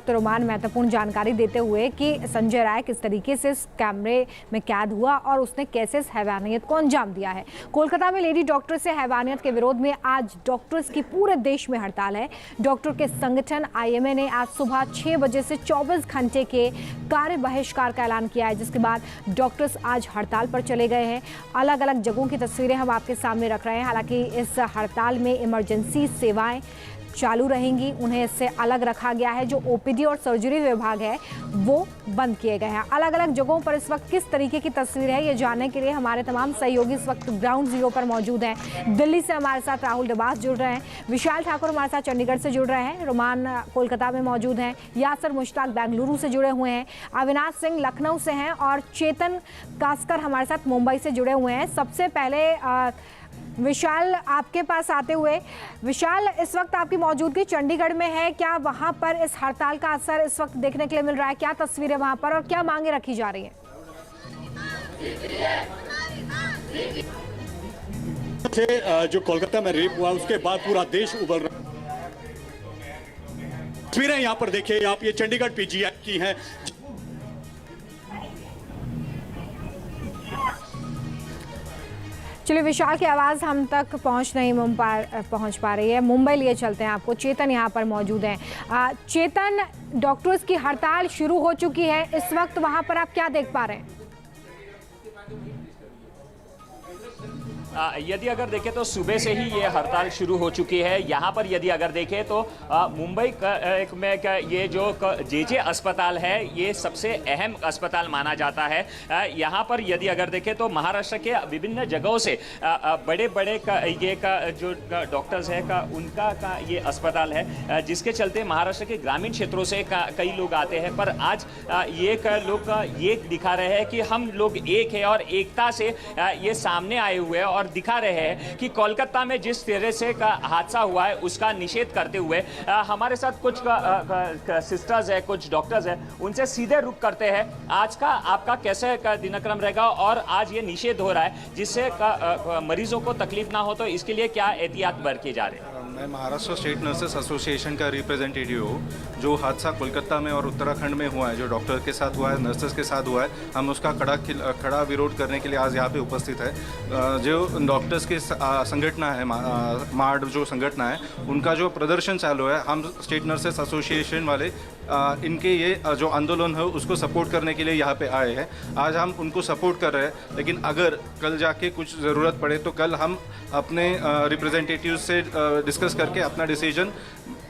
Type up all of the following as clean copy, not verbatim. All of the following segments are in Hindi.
रोमान महत्वपूर्ण जानकारी देते हुए कि संजय राय किस तरीके से इस कैमरे में कैद हुआ और उसने कैसे इस हैवानियत को अंजाम दिया है। कोलकाता में लेडी डॉक्टर से हैवानियत के विरोध में आज डॉक्टर्स की पूरे देश में हड़ताल है। डॉक्टर के संगठन आईएमए ने आज सुबह 6 बजे से 24 घंटे के कार्य बहिष्कार का ऐलान किया है, जिसके बाद डॉक्टर्स आज हड़ताल पर चले गए हैं। अलग अलग जगहों की तस्वीरें हम आपके सामने रख रहे हैं। हालांकि इस हड़ताल में इमरजेंसी सेवाएं चालू रहेंगी, उन्हें इससे अलग रखा गया है। जो ओपीडी और सर्जरी विभाग है वो बंद किए गए हैं। अलग अलग जगहों पर इस वक्त किस तरीके की तस्वीर है, ये जानने के लिए हमारे तमाम सहयोगी इस वक्त ग्राउंड जीरो पर मौजूद हैं। दिल्ली से हमारे साथ राहुल डिबास जुड़ रहे हैं, विशाल ठाकुर हमारे साथ चंडीगढ़ से जुड़ रहे हैं, रोमान कोलकाता में मौजूद हैं, यासर मुश्ताक बेंगलुरु से जुड़े हुए हैं, अविनाश सिंह लखनऊ से हैं और चेतन कास्कर हमारे साथ मुंबई से जुड़े हुए हैं। सबसे पहले विशाल आपके पास आते हुए, विशाल इस वक्त आपकी मौजूदगी चंडीगढ़ में है, क्या वहां पर इस हड़ताल का असर इस वक्त देखने के लिए मिल रहा है? क्या तस्वीरें वहां पर और क्या मांगे रखी जा रही हैं? जो कोलकाता में रेप हुआ उसके बाद पूरा देश उबल रहा है। तस्वीरें यहाँ पर देखिए, आप ये चंडीगढ़ पीजीआई की हैं। चलिए, विशाल की आवाज़ हम तक पहुंच पा रही है। मुंबई लिए चलते हैं आपको, चेतन यहाँ पर मौजूद हैं। चेतन, डॉक्टर्स की हड़ताल शुरू हो चुकी है, इस वक्त वहाँ पर आप क्या देख पा रहे हैं? यदि अगर देखें तो सुबह से ही ये हड़ताल शुरू हो चुकी है। यहाँ पर यदि अगर देखें तो मुंबई में ये जो जेजे अस्पताल है ये सबसे अहम अस्पताल माना जाता है। यहाँ पर यदि अगर देखें तो महाराष्ट्र के विभिन्न जगहों से बड़े बड़े जो डॉक्टर्स है उनका ये अस्पताल है, जिसके चलते महाराष्ट्र के ग्रामीण क्षेत्रों से कई लोग आते हैं। पर आज ये लोग ये दिखा रहे हैं कि हम लोग एक है और एकता से ये सामने आए हुए हैं और दिखा रहे हैं कि कोलकाता में जिस तरह से का हादसा हुआ है उसका निषेध करते हुए हमारे साथ कुछ सिस्टर्स है, कुछ डॉक्टर्स है, उनसे सीधे रुख करते हैं आज का आपका कैसे का दिनक्रम रहेगा और आज ये निषेध हो रहा है जिससे मरीजों को तकलीफ ना हो, तो इसके लिए क्या एहतियात बरते जा रहे हैं? मैं महाराष्ट्र स्टेट नर्सेस एसोसिएशन का रिप्रेजेंटेटिव हूँ। जो हादसा कोलकाता में और उत्तराखंड में हुआ है, जो डॉक्टर के साथ हुआ है, नर्सेस के साथ हुआ है, हम उसका खड़ा विरोध करने के लिए आज यहाँ पे उपस्थित है। जो डॉक्टर्स के संगठन है, मार्ड जो संगठन है, उनका जो प्रदर्शन चालू है, हम स्टेट नर्सेस एसोसिएशन वाले इनके ये जो आंदोलन है उसको सपोर्ट करने के लिए यहाँ पे आए हैं। आज हम उनको सपोर्ट कर रहे हैं, लेकिन अगर कल जाके कुछ ज़रूरत पड़े तो कल हम अपने रिप्रेजेंटेटिव से डिस्कस करके अपना डिसीजन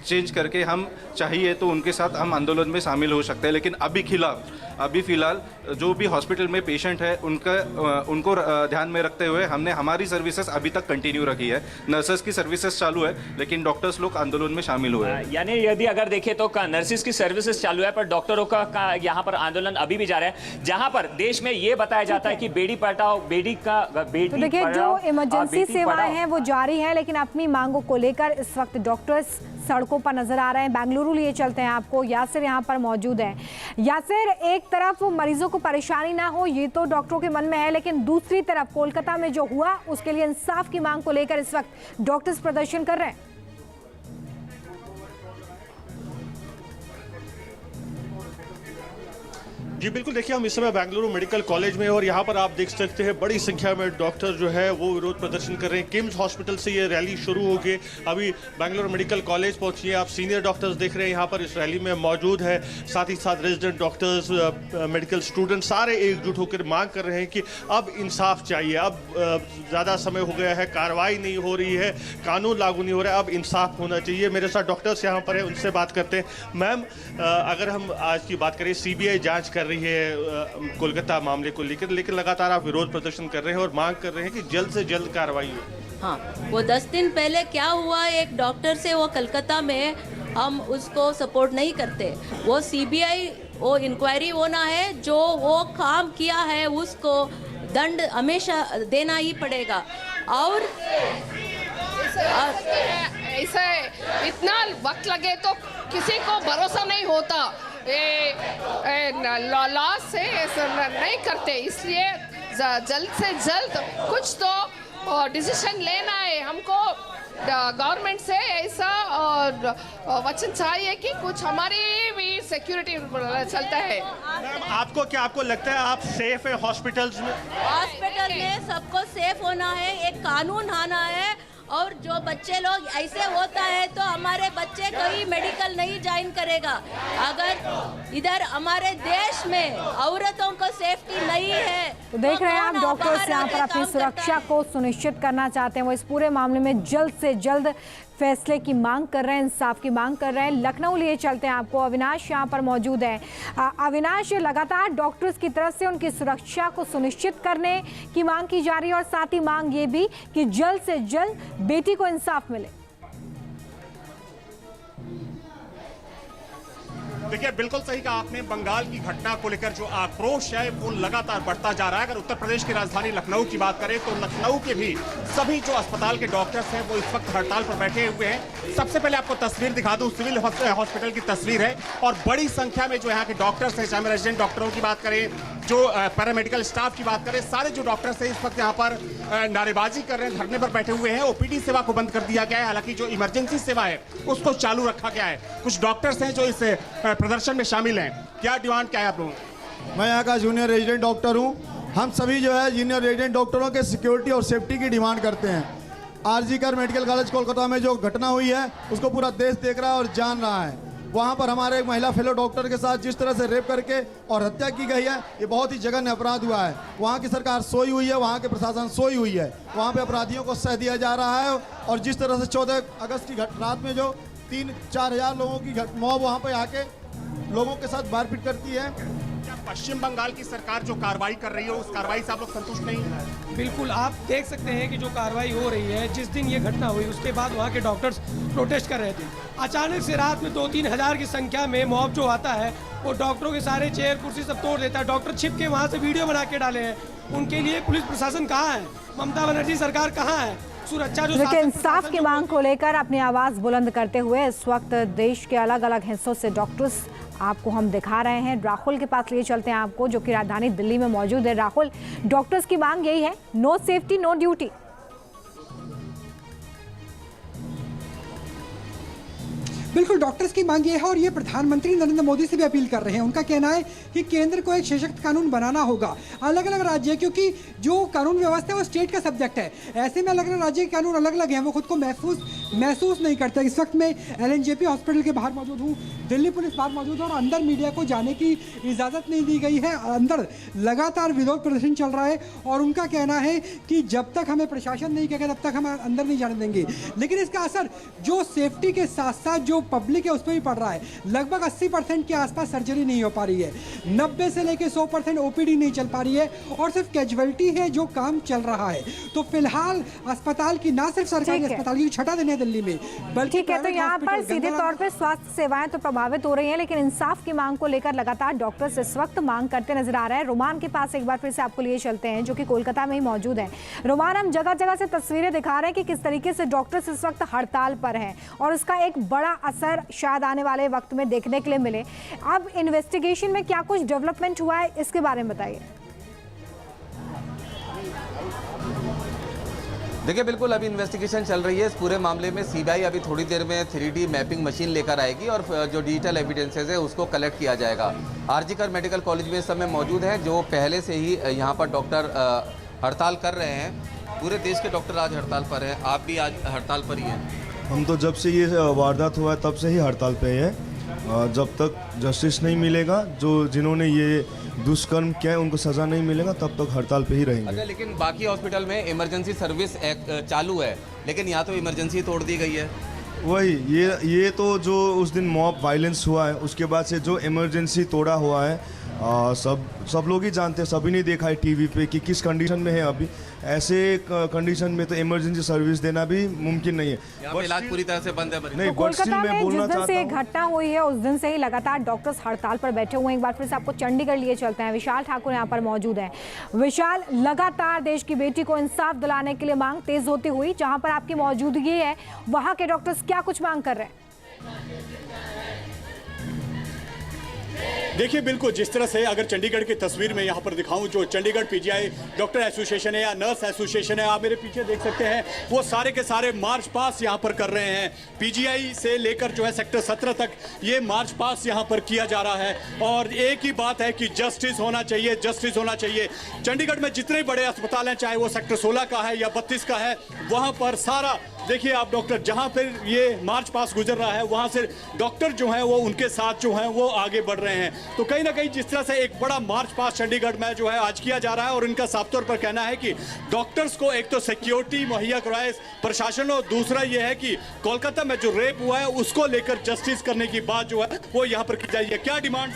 चेंज करके हम चाहिए तो उनके साथ हम आंदोलन में शामिल हो सकते हैं। लेकिन अभी फ़िलहाल जो भी हॉस्पिटल में पेशेंट है उनको ध्यान में रखते हुए हमने हमारी सर्विसेज अभी तक कंटिन्यू रखी है। नर्सेस की सर्विसेज चालू है, लेकिन डॉक्टर्स लोग आंदोलन में शामिल हुए हैं। यानी यदि अगर देखें तो नर्सेस की सर्विसेज चालू है, पर डॉक्टरों का यहाँ पर आंदोलन अभी भी जारी है, जहाँ पर देश में ये बताया जाता है कि बेटी पढ़ाओ, बेटी तो देखिए, जो इमरजेंसी सेवाएं हैं वो जारी है, लेकिन अपनी मांगों को लेकर इस वक्त डॉक्टर्स सड़कों पर नजर आ रहे हैं। बेंगलुरु लिए चलते हैं आपको, यासिर यहाँ पर मौजूद है। यासिर, एक तरफ मरीजों को परेशानी ना हो ये तो डॉक्टरों के मन में है, लेकिन दूसरी तरफ कोलकाता में जो हुआ उसके लिए इंसाफ की मांग को लेकर इस वक्त डॉक्टर्स प्रदर्शन कर रहे हैं। जी बिल्कुल, देखिए हम इस समय बेंगलुरु मेडिकल कॉलेज में और यहाँ पर आप देख सकते हैं बड़ी संख्या में डॉक्टर जो है वो विरोध प्रदर्शन कर रहे हैं। किम्स हॉस्पिटल से ये रैली शुरू हो गई, अभी बेंगलुरु मेडिकल कॉलेज पहुंची है। आप सीनियर डॉक्टर्स देख रहे हैं यहाँ पर इस रैली में मौजूद है, साथ ही साथ रेजिडेंट डॉक्टर्स, मेडिकल स्टूडेंट सारे एकजुट होकर मांग कर रहे हैं कि अब इंसाफ चाहिए। अब ज़्यादा समय हो गया है, कार्रवाई नहीं हो रही है, कानून लागू नहीं हो रहा है, अब इंसाफ होना चाहिए। मेरे साथ डॉक्टर्स यहाँ पर है, उनसे बात करते हैं। मैम, अगर हम आज की बात करें, सीबीआई जाँच कर रही है कोलकाता मामले को लेकर, लेकिन लगातार आप विरोध प्रदर्शन कर रहे हैं और मांग कर रहे हैं कि जल्द से जल्द कार्रवाई हो। हाँ, वो 10 दिन पहले क्या हुआ, एक डॉक्टर से वो कलकत्ता में, हम उसको सपोर्ट नहीं करते। वो सीबीआई वो इंक्वायरी होना है, जो वो काम किया है उसको दंड हमेशा देना ही पड़ेगा। और इसे इतना वक्त लगे तो किसी को भरोसा नहीं होता, लॉ से नहीं करते, इसलिए जल्द से जल्द कुछ तो डिसीजन लेना है। हमको गवर्नमेंट से ऐसा और वचन चाहिए कि कुछ हमारी भी सिक्योरिटी चलता है। मैम आपको लगता है आप सेफ है हॉस्पिटल्स में? हॉस्पिटल में सबको सेफ होना है, एक कानून आना है। और जो बच्चे लोग ऐसे होता है तो हमारे बच्चे कोई मेडिकल नहीं ज्वाइन करेगा। अगर इधर हमारे देश में औरतों को सेफ्टी नहीं है तो देख रहे हैं आप, डॉक्टर्स यहाँ पर अपनी सुरक्षा को सुनिश्चित करना चाहते हैं। वो इस पूरे मामले में जल्द से जल्द फैसले की मांग कर रहे हैं, इंसाफ की मांग कर रहे हैं। लखनऊ लिए चलते हैं आपको, अविनाश यहाँ पर मौजूद है। अविनाश, लगातार डॉक्टर्स की तरफ से उनकी सुरक्षा को सुनिश्चित करने की मांग की जा रही है और साथ ही मांग ये भी कि जल्द से जल्द बेटी को इंसाफ मिले। देखिए, बिल्कुल सही कहा आपने। बंगाल की घटना को लेकर जो आक्रोश है वो लगातार बढ़ता जा रहा है। अगर उत्तर प्रदेश की राजधानी लखनऊ की बात करें तो लखनऊ के भी सभी जो अस्पताल के डॉक्टर्स हैं वो इस वक्त हड़ताल पर बैठे हुए हैं। सबसे पहले आपको तस्वीर दिखा दूं, सिविल हॉस्पिटल की तस्वीर है और बड़ी संख्या में जो यहाँ के डॉक्टर्स हैं, चाहे रेजिडेंट डॉक्टरों की बात करें, जो पैरामेडिकल स्टाफ की बात करें, सारे जो डॉक्टर्स हैं इस वक्त यहाँ पर नारेबाजी कर रहे हैं, धरने पर बैठे हुए हैं। ओपीडी सेवा को बंद कर दिया गया है, हालांकि जो इमरजेंसी सेवा है उसको चालू रखा गया है। कुछ डॉक्टर्स हैं जो इस प्रदर्शन में शामिल हैं। क्या डिमांड क्या है आप लोगों? मैं यहाँ का जूनियर रेजिडेंट डॉक्टर हूँ। हम सभी जो है जूनियर रेजिडेंट डॉक्टरों के सिक्योरिटी और सेफ्टी की डिमांड करते हैं। आरजी कर मेडिकल कॉलेज कोलकाता में जो घटना हुई है उसको पूरा देश देख रहा है और जान रहा है। वहाँ पर हमारे एक महिला फेलो डॉक्टर के साथ जिस तरह से रेप करके और हत्या की गई है, ये बहुत ही जघन्य अपराध हुआ है। वहाँ की सरकार सोई हुई है, वहाँ के प्रशासन सोई हुई है। वहाँ पे अपराधियों को सह दिया जा रहा है और जिस तरह से 14 अगस्त की रात में जो 3-4 हजार लोगों की मॉब वहाँ पे आके लोगों के साथ मारपीट करती है। क्या पश्चिम बंगाल की सरकार जो कार्रवाई कर रही है उस कार्रवाई से आप लोग संतुष्ट नहीं हैं? बिल्कुल, आप देख सकते हैं कि जो कार्रवाई हो रही है, जिस दिन ये घटना हुई उसके बाद वहाँ के डॉक्टर्स प्रोटेस्ट कर रहे थे। अचानक से रात में 2-3 हजार की संख्या में मॉब जो आता है वो डॉक्टरों के सारे चेयर कुर्सी सब तोड़ देता है। डॉक्टर छिप के वहाँ से वीडियो बना के डाले हैं। उनके लिए पुलिस प्रशासन कहाँ है? ममता बनर्जी सरकार कहाँ है? सुरक्षा जो लेकिन इंसाफ की मांग को लेकर अपनी आवाज बुलंद करते हुए इस वक्त देश के अलग अलग हिस्सों से डॉक्टर्स आपको हम दिखा रहे हैं। राहुल के पास लिए चलते हैं आपको, जो कि राजधानी दिल्ली में मौजूद है। राहुल, डॉक्टर्स की मांग यही है, नो सेफ्टी नो ड्यूटी। बिल्कुल, डॉक्टर्स की मांग ये है और ये प्रधानमंत्री नरेंद्र मोदी से भी अपील कर रहे हैं। उनका कहना है कि केंद्र को एक सशक्त कानून बनाना होगा। अलग अलग राज्य, क्योंकि जो कानून व्यवस्था है वो स्टेट का सब्जेक्ट है, ऐसे में अलग अलग राज्य के कानून अलग अलग हैं, वो खुद को महसूस नहीं करते। इस वक्त मैं LNJP हॉस्पिटल के बाहर मौजूद हूँ, दिल्ली पुलिस बाहर मौजूद है और अंदर मीडिया को जाने की इजाज़त नहीं दी गई है। अंदर लगातार विरोध प्रदर्शन चल रहा है और उनका कहना है कि जब तक हमें प्रशासन नहीं कहेगा तब तक हम अंदर नहीं जाने देंगे। लेकिन इसका असर जो सेफ्टी के साथ साथ जो पब्लिक है उस पर भी पड़ रहा है। लगभग 80% के आसपास सर्जरी नहीं हो पा रही है, 90 से लेकर 100% OPD नहीं चल पा रही है और सिर्फ कैजुअलिटी है जो काम चल रहा है। तो फिलहाल अस्पताल की, ना सिर्फ सरकारी अस्पताल की छटा देने दिल्ली में, बल्कि ठीक है, तो यहाँ पर सीधे तौर पर स्वास्थ्य सेवाएं तो प्रभावित हो रही हैं, लेकिन इंसाफ की मांग को लेकर लगातार डॉक्टर्स इस वक्त मांग करते नजर आ रहे हैं। रोमान के पास एक बार फिर से आपको लिए चलते हैं, जो कि कोलकाता में ही मौजूद है। रोमान, हम जगह जगह से तस्वीरें दिखा रहे हैं कि किस तरीके से डॉक्टर्स इस वक्त हड़ताल पर हैं और उसका एक बड़ा असर शायद आने वाले वक्त में देखने के लिए मिले। अब इन्वेस्टिगेशन में क्या कुछ डेवलपमेंट हुआ है, इसके बारे में बताइए। देखिए, बिल्कुल अभी इन्वेस्टिगेशन चल रही है इस पूरे मामले में। सीबीआई अभी थोड़ी देर में 3D मैपिंग मशीन लेकर आएगी और जो डिजिटल एविडेंसेस है उसको कलेक्ट किया जाएगा। आरजी कर मेडिकल कॉलेज में इस समय मौजूद हैं, जो पहले से ही यहाँ पर डॉक्टर हड़ताल कर रहे हैं। पूरे देश के डॉक्टर आज हड़ताल पर हैं, आप भी आज हड़ताल पर ही हैं। हम तो जब से ये वारदात हुआ है तब से ही हड़ताल पे हैं। जब तक जस्टिस नहीं मिलेगा, जिन्होंने ये दुष्कर्म किया है उनको सज़ा नहीं मिलेगा, तब तक हड़ताल पे ही रहेंगे। अच्छा, लेकिन बाकी हॉस्पिटल में इमरजेंसी सर्विस चालू है, लेकिन यहाँ तो इमरजेंसी तोड़ दी गई है। वही ये तो जो उस दिन मॉब वायलेंस हुआ है उसके बाद से जो इमरजेंसी तोड़ा हुआ है, सब लोग ही जानते हैं, सभी ने देखा है टीवी पे कि किस कंडीशन में है अभी। ऐसे कंडीशन में तो इमरजेंसी सर्विस देना भी मुमकिन नहीं है। यहाँ पे इलाज पूरी तरह से बंद है। नहीं, तो कोलकाता में जिस दिन से घटना हुई है उस दिन से ही लगातार डॉक्टर्स हड़ताल पर बैठे हुए हैं। एक बार फिर से आपको चंडीगढ़ लिए चलते हैं। विशाल ठाकुर यहाँ पर मौजूद हैं। विशाल, लगातार देश की बेटी को इंसाफ दिलाने के लिए मांग तेज होती हुई, जहाँ पर आपकी मौजूदगी है वहाँ के डॉक्टर्स क्या कुछ मांग कर रहे हैं? देखिए बिल्कुल जिस तरह से अगर चंडीगढ़ की तस्वीर में यहाँ पर दिखाऊं, जो चंडीगढ़ पीजीआई डॉक्टर एसोसिएशन है या नर्स एसोसिएशन है, आप मेरे पीछे देख सकते हैं, वो सारे के सारे मार्च पास यहाँ पर कर रहे हैं। पीजीआई से लेकर जो है सेक्टर 17 तक ये मार्च पास यहाँ पर किया जा रहा है और एक ही बात है कि जस्टिस होना चाहिए, जस्टिस होना चाहिए। चंडीगढ़ में जितने बड़े अस्पताल हैं, चाहे वो सेक्टर 16 का है या 32 का है, वहाँ पर सारा देखिए आप डॉक्टर, जहाँ पर ये मार्च पास गुजर रहा है वहाँ से डॉक्टर जो हैं वो उनके साथ जो हैं वो आगे बढ़ रहे हैं। तो कहीं ना कहीं जिस तरह से एक बड़ा मार्च पास चंडीगढ़ में जो है आज किया जा रहा है और इनका साफ तौर पर कहना है कि डॉक्टर्स को एक तो सिक्योरिटी मुहैया करवाए प्रशासन और दूसरा ये है कि कोलकाता में जो रेप हुआ है उसको लेकर जस्टिस करने की बात जो है वो यहाँ पर की जाएगी। क्या डिमांड